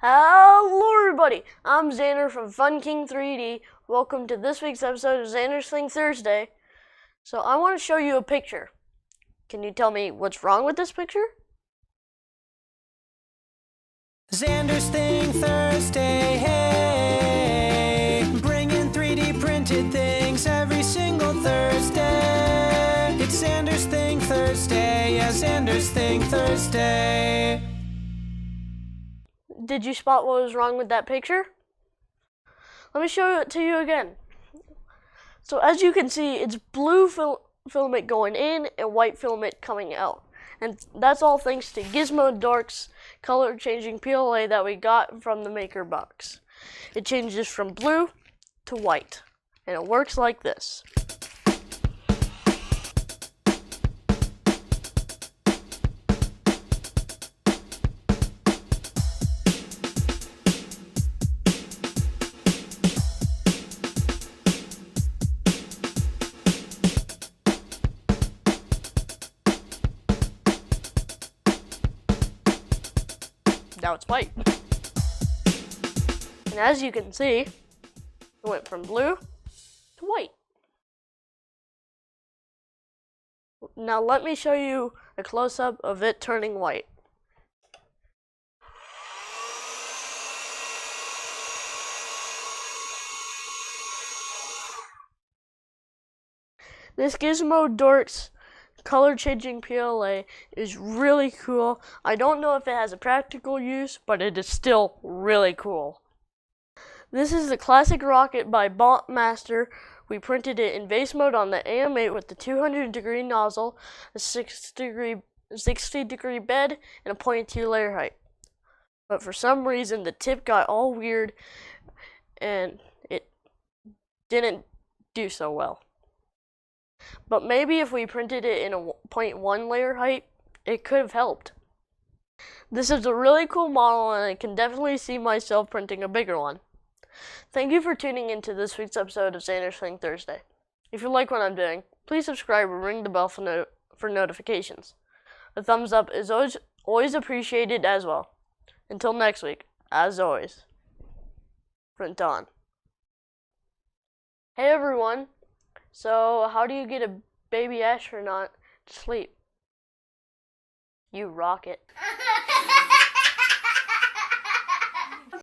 Hello everybody, I'm Xander from Fun King 3D. Welcome to this week's episode of Xander's Thing Thursday. So I want to show you a picture. Can you tell me what's wrong with this picture? Xander's Thing Thursday, hey, bringing 3D printed things every single Thursday. It's Xander's Thing Thursday, yeah, Xander's Thing Thursday. Did you spot what was wrong with that picture? Let me show it to you again. So as you can see, it's blue filament going in and white filament coming out. And that's all thanks to Gizmo Dorks color changing PLA that we got from the maker box. It changes from blue to white, and it works like this. Now it's white. And as you can see, it went from blue to white. Now let me show you a close-up of it turning white. This Gizmo Dorks color changing PLA is really cool. I don't know if it has a practical use, but it is still really cool. This is the classic rocket by Botmaster. We printed it in vase mode on the AM8 with the 200-degree nozzle, a 60-degree bed, and a 0.2 layer height. But for some reason the tip got all weird and it didn't do so well. But maybe if we printed it in a 0.1 layer height, it could have helped. This is a really cool model, and I can definitely see myself printing a bigger one. Thank you for tuning into this week's episode of Xander's Thing Thursday. If you like what I'm doing, please subscribe and ring the bell for notifications. A thumbs up is always appreciated as well. Until next week, as always, print on. Hey everyone! So, how do you get a baby astronaut to sleep? You rock it.